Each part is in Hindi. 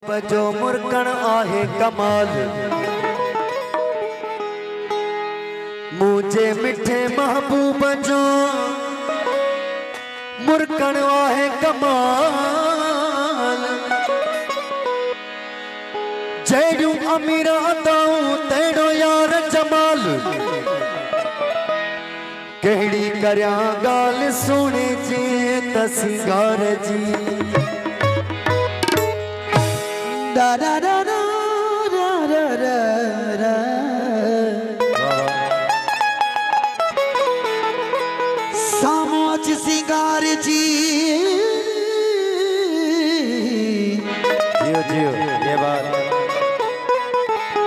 जो मुरकण आहे कमाल मुझे मिठे महबूब जो मुरकण आहे कमाल जहिड़ियूं अमीर अदाऊं तहिड़ो यार जमाल कहिड़ी करियां ॻाल्हि सुणे जे त सिंगार जी da da da da da da da da सामोच सिंगार जी जियो जियो ये बात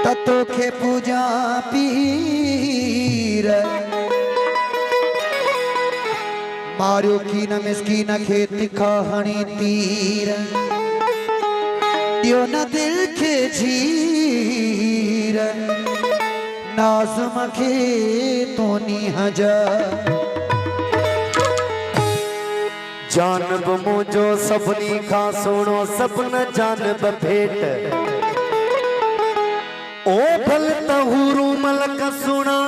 ततो के पूजा पीर मारियो की न मिस्कीन खे तिखा हणी तीर दियो न दिल के झीर नाज़ुम के तोनी हजा जानब मुझो सबनी खा सुनो सपन जानब भेट ओ भल तहूरू मलक सुना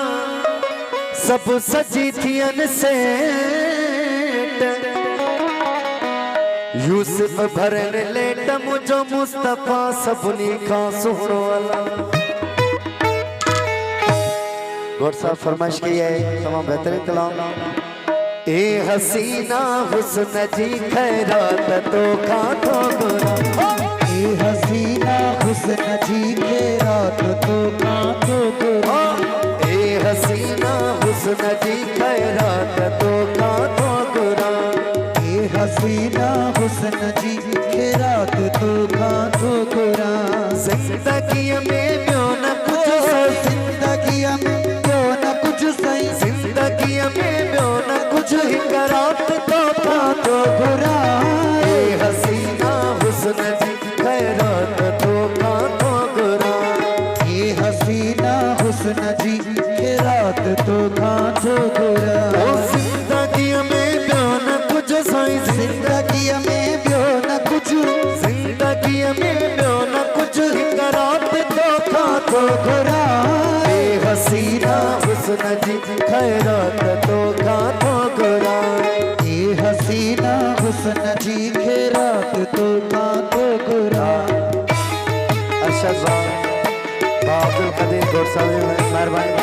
सब सजी थियन सेट यूसुफ भरन लेट मुझो मुस्तफा सबनी खा सुनो अला गौर साहब फरमाइश की है तमाम बेहतरीन कलाम ए हसीना हुस्न जी खैरात तो खा तो गोरा ए हसीना हुस्न जी खैरात तो खा तो गोरा ए हसीना हुस्न जी खैरात तो खा तो गोरा ए हसीना हुस्न जी खैरात तो खा तो गोरा जिंदगी में ब्यो न कुछ जिंदगी में ब्यो न कुछ सही जिंदगी में ब्यो न कुछ हिक रात तो खा तो गोरा ए हसीना हुस्न जी खैरात तो खा तो गोरा ए हसीना हुस्न जी खैरात तो खा तो गोरा ओ जिंदगी में ब्यो न कुछ सही जिंदगी में ब्यो न कुछ जिंदगी में ब्यो न कुछ हिक रात तो खा तो गोरा ए हसीना हुस्न जी खैरात तो खा तो गोरा ए हसीना हुस्न जी खैरात तो खा तो गोरा अरशद अब्दुल कदीर गौर साहब मेहरबानी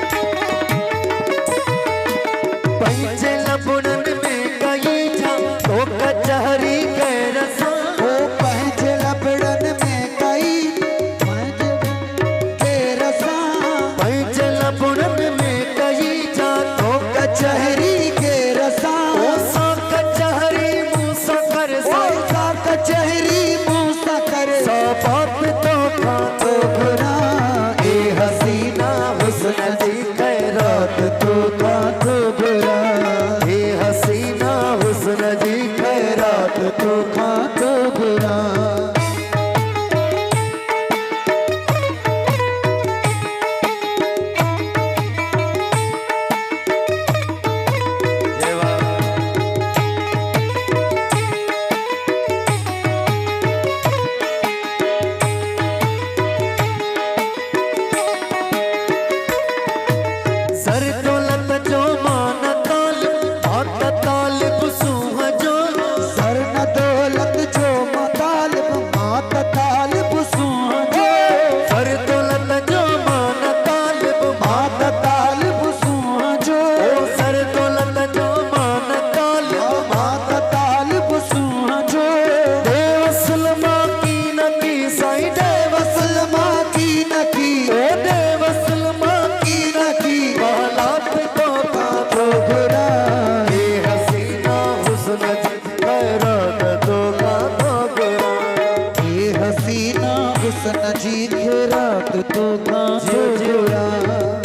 हुस्न जी खैरात तो खा तो गोरा